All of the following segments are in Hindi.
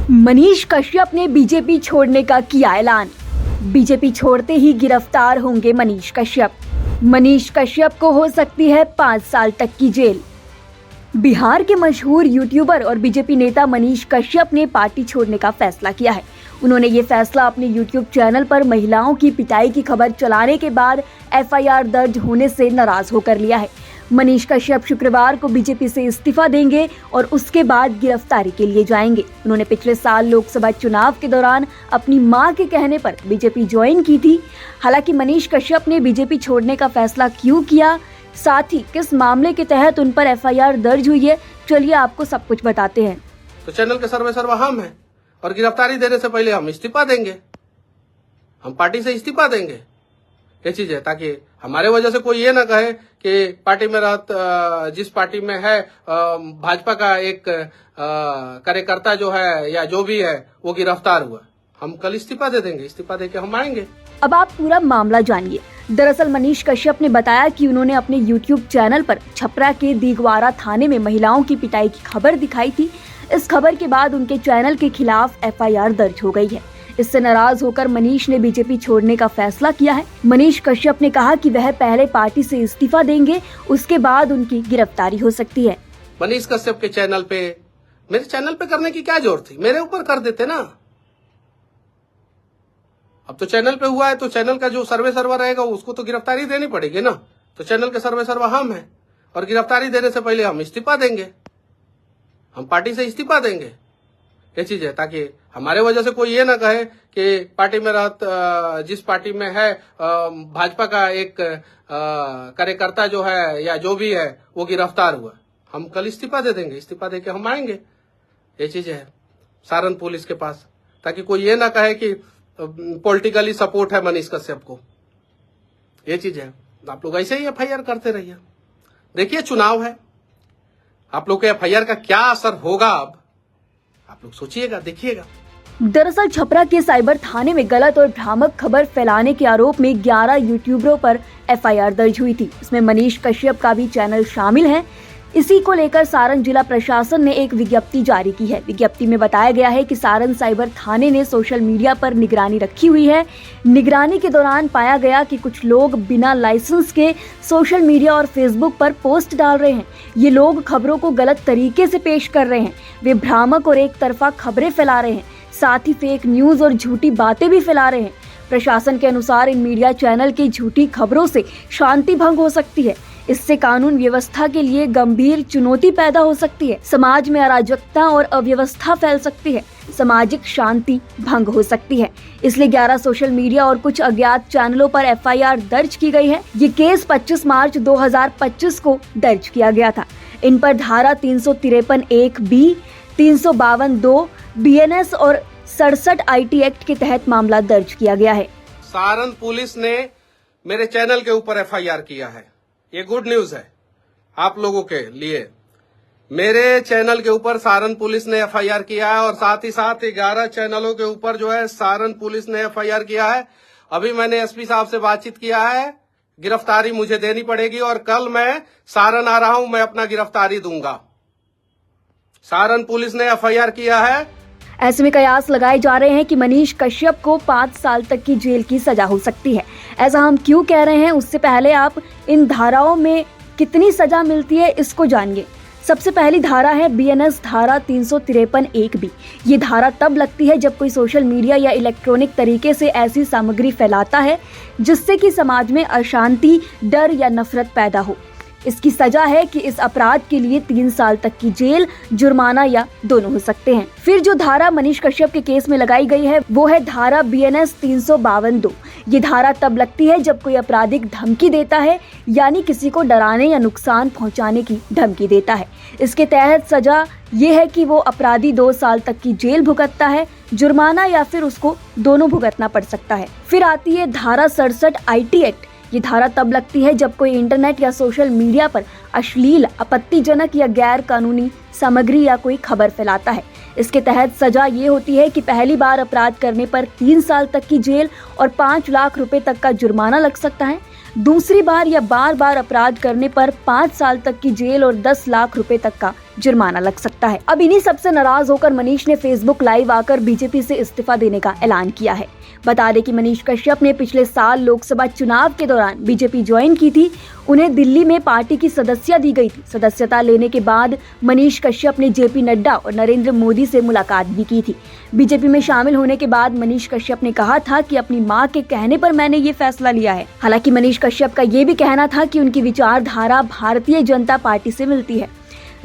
मनीष कश्यप ने बीजेपी छोड़ने का किया ऐलान। बीजेपी छोड़ते ही गिरफ्तार होंगे मनीष कश्यप। मनीष कश्यप को हो सकती है 5 साल तक की जेल। बिहार के मशहूर यूट्यूबर और बीजेपी नेता मनीष कश्यप ने पार्टी छोड़ने का फैसला किया है। उन्होंने ये फैसला अपने यूट्यूब चैनल पर महिलाओं की पिटाई की खबर चलाने के बाद एफआईआर दर्ज होने से नाराज होकर लिया है। मनीष कश्यप शुक्रवार को बीजेपी से इस्तीफा देंगे और उसके बाद गिरफ्तारी के लिए जाएंगे। उन्होंने पिछले साल लोकसभा चुनाव के दौरान अपनी मां के कहने पर बीजेपी ज्वाइन की थी। हालांकि मनीष कश्यप ने बीजेपी छोड़ने का फैसला क्यों किया, साथ ही किस मामले के तहत उन पर एफआईआर दर्ज हुई है, चलिए आपको सब कुछ बताते हैं। तो चैनल के सर्वेसर्वा हम हैं और गिरफ्तारी देने से पहले हम इस्तीफा देंगे, हम पार्टी से इस्तीफा देंगे। ये चीज है ताकि हमारे वजह से कोई ये ना कहे कि पार्टी में जिस पार्टी में है भाजपा का एक कार्यकर्ता जो है या जो भी है वो गिरफ्तार हुआ। हम कल इस्तीफा दे देंगे, इस्तीफा देके हम आएंगे। अब आप पूरा मामला जानिए। दरअसल मनीष कश्यप ने बताया कि उन्होंने अपने YouTube चैनल पर छपरा के दिगवारा थाने में महिलाओं की पिटाई की खबर दिखाई थी। इस खबर के बाद उनके चैनल के खिलाफ एफआईआर दर्ज हो गई है। इससे नाराज होकर मनीष ने बीजेपी छोड़ने का फैसला किया है। मनीष कश्यप ने कहा कि वह पहले पार्टी से इस्तीफा देंगे, उसके बाद उनकी गिरफ्तारी हो सकती है। मनीष कश्यप के चैनल पे, मेरे चैनल पे करने की क्या जरूरत थी? मेरे ऊपर कर देते ना। अब तो चैनल पे हुआ है तो चैनल का जो सर्वेसर्वा रहेगा उसको तो गिरफ्तारी देनी पड़ेगी ना। तो चैनल के सर्वेसर्वा हम हैं और गिरफ्तारी देने से पहले हम इस्तीफा देंगे, हम पार्टी से इस्तीफा देंगे। ये चीज है ताकि हमारे वजह से कोई ये ना कहे कि पार्टी में जिस पार्टी में है भाजपा का एक कार्यकर्ता जो है या जो भी है वो गिरफ्तार हुआ। हम कल इस्तीफा दे देंगे, इस्तीफा देके हम आएंगे। ये चीज है सारण पुलिस के पास, ताकि कोई ये ना कहे कि पॉलिटिकली सपोर्ट है मनीष कश्यप को। ये चीज है। आप लोग ऐसे ही एफआईआर करते रहिए। देखिए चुनाव है, आप लोग के एफआईआर का क्या असर होगा अब आप लोग सोचिएगा, देखिएगा। दरअसल छपरा के साइबर थाने में गलत और भ्रामक खबर फैलाने के आरोप में 11 यूट्यूबरों पर एफआईआर दर्ज हुई थी। इसमें मनीष कश्यप का भी चैनल शामिल है। इसी को लेकर सारण जिला प्रशासन ने एक विज्ञप्ति जारी की है। विज्ञप्ति में बताया गया है कि सारण साइबर थाने ने सोशल मीडिया पर निगरानी रखी हुई है। निगरानी के दौरान पाया गया कि कुछ लोग बिना लाइसेंस के सोशल मीडिया और फेसबुक पर पोस्ट डाल रहे हैं। ये लोग खबरों को गलत तरीके से पेश कर रहे हैं। वे भ्रामक और एक तरफा खबरें फैला रहे हैं, साथ ही फेक न्यूज और झूठी बातें भी फैला रहे हैं। प्रशासन के अनुसार इन मीडिया चैनल की झूठी खबरों से शांति भंग हो सकती है। इससे कानून व्यवस्था के लिए गंभीर चुनौती पैदा हो सकती है। समाज में अराजकता और अव्यवस्था फैल सकती है, सामाजिक शांति भंग हो सकती है। इसलिए 11 सोशल मीडिया और कुछ अज्ञात चैनलों पर एफआईआर दर्ज की गई है। ये केस 25 मार्च 2025 को दर्ज किया गया था। इन पर धारा 353(1)(b), 352(2) BNS और 67 IT एक्ट के तहत मामला दर्ज किया गया है। सारण पुलिस ने मेरे चैनल के ऊपर एफआईआर किया है। ये गुड न्यूज है आप लोगों के लिए। मेरे चैनल के ऊपर सारण पुलिस ने एफआईआर किया है और साथ ही साथ 11 चैनलों के ऊपर जो है सारण पुलिस ने एफआईआर किया है। अभी मैंने एसपी साहब से बातचीत किया है, गिरफ्तारी मुझे देनी पड़ेगी और कल मैं सारण आ रहा हूं, मैं अपना गिरफ्तारी दूंगा। सारण पुलिस ने एफआईआर किया है। ऐसे में कयास लगाए जा रहे हैं कि मनीष कश्यप को 5 साल तक की जेल की सजा हो सकती है। ऐसा हम क्यों कह रहे हैं, उससे पहले आप इन धाराओं में कितनी सजा मिलती है इसको जानिए। सबसे पहली धारा है BNS धारा 353(1)(b). ये धारा तब लगती है जब कोई सोशल मीडिया या इलेक्ट्रॉनिक तरीके से ऐसी सामग्री फैलाता है जिससे कि समाज में अशांति, डर या नफरत पैदा हो। इसकी सजा है कि इस अपराध के लिए 3 साल तक की जेल, जुर्माना या दोनों हो सकते हैं। फिर जो धारा मनीष कश्यप के केस में लगाई गई है वो है धारा BNS 352(2). ये धारा तब लगती है जब कोई आपराधिक धमकी देता है, यानी किसी को डराने या नुकसान पहुंचाने की धमकी देता है। इसके तहत सजा ये है कि वो अपराधी 2 साल तक की जेल भुगतता है, जुर्माना या फिर उसको दोनों भुगतना पड़ सकता है। फिर आती है धारा 67 IT एक्ट। ये धारा तब लगती है जब कोई इंटरनेट या सोशल मीडिया पर अश्लील, आपत्तिजनक या गैर कानूनी सामग्री या कोई खबर फैलाता है। इसके तहत सजा ये होती है कि पहली बार अपराध करने पर 3 साल तक की जेल और 5 लाख रुपए तक का जुर्माना लग सकता है। दूसरी बार या बार बार अपराध करने पर 5 साल तक की जेल और 10 लाख रुपए तक का जुर्माना लग सकता है। अब इन्हीं सबसे नाराज होकर मनीष ने फेसबुक लाइव आकर बीजेपी से इस्तीफा देने का ऐलान किया है। बता दें कि मनीष कश्यप ने पिछले साल लोकसभा चुनाव के दौरान बीजेपी ज्वाइन की थी। उन्हें दिल्ली में पार्टी की सदस्यता दी गई थी। सदस्यता लेने के बाद मनीष कश्यप ने जेपी नड्डा और नरेंद्र मोदी से मुलाकात भी की थी। बीजेपी में शामिल होने के बाद मनीष कश्यप ने कहा था कि अपनी मां के कहने पर मैंने ये फैसला लिया है। हालांकि मनीष कश्यप का ये भी कहना था कि उनकी विचारधारा भारतीय जनता पार्टी से मिलती है।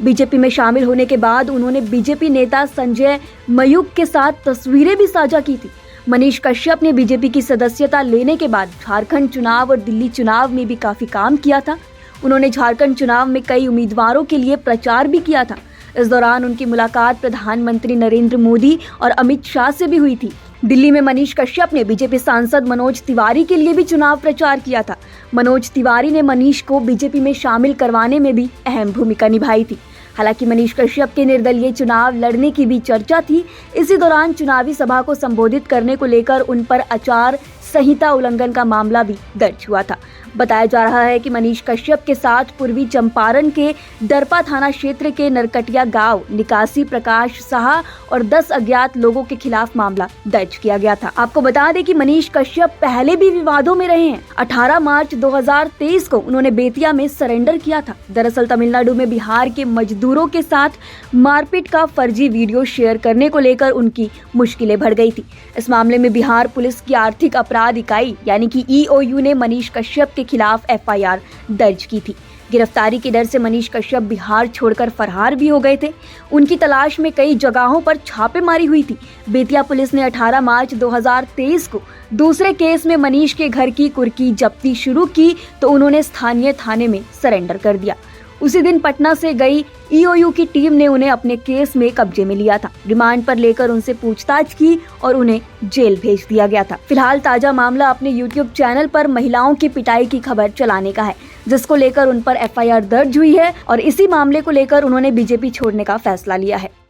बीजेपी में शामिल होने के बाद उन्होंने बीजेपी नेता संजय मयूख के साथ तस्वीरें भी साझा की थी। मनीष कश्यप ने बीजेपी की सदस्यता लेने के बाद झारखंड चुनाव और दिल्ली चुनाव में भी काफी काम किया था। उन्होंने झारखंड चुनाव में कई उम्मीदवारों के लिए प्रचार भी किया था। इस दौरान उनकी मुलाकात प्रधानमंत्री नरेंद्र मोदी और अमित शाह से भी हुई थी। दिल्ली में मनीष कश्यप ने बीजेपी सांसद मनोज तिवारी के लिए भी चुनाव प्रचार किया था। मनोज तिवारी ने मनीष को बीजेपी में शामिल करवाने में भी अहम भूमिका निभाई थी। हालांकि मनीष कश्यप के निर्दलीय चुनाव लड़ने की भी चर्चा थी। इसी दौरान चुनावी सभा को संबोधित करने को लेकर उन पर आचार संहिता उल्लंघन का मामला भी दर्ज हुआ था। बताया जा रहा है कि मनीष कश्यप के साथ पूर्वी चंपारण के दरपा थाना क्षेत्र के नरकटिया गांव निकासी प्रकाश साह और 10 अज्ञात लोगों के खिलाफ मामला दर्ज किया गया था। आपको बता दें कि मनीष कश्यप पहले भी विवादों में रहे हैं। 18 मार्च 2023 को उन्होंने बेतिया में सरेंडर किया था। दरअसल तमिलनाडु में बिहार के मजदूरों के साथ मारपीट का फर्जी वीडियो शेयर करने को लेकर उनकी मुश्किलें बढ़ गई थी। इस मामले में बिहार पुलिस की आर्थिक अपराध इकाई यानी कि EOU ने मनीष कश्यप के खिलाफ FIR दर्ज की थी। गिरफ्तारी के डर से मनीष कश्यप बिहार छोड़कर फरार भी हो गए थे। उनकी तलाश में कई जगहों पर छापेमारी हुई थी। बेतिया पुलिस ने 18 मार्च 2023 को दूसरे केस में मनीष के घर की कुर्की जब्ती शुरू की तो उन्होंने स्थानीय थाने में सरेंडर कर दिया। उसी दिन पटना से गई EOU की टीम ने उन्हें अपने केस में कब्जे में लिया था। रिमांड पर लेकर उनसे पूछताछ की और उन्हें जेल भेज दिया गया था। फिलहाल ताजा मामला अपने YouTube चैनल पर महिलाओं की पिटाई की खबर चलाने का है, जिसको लेकर उन पर FIR दर्ज हुई है और इसी मामले को लेकर उन्होंने बीजेपी छोड़ने का फैसला लिया है।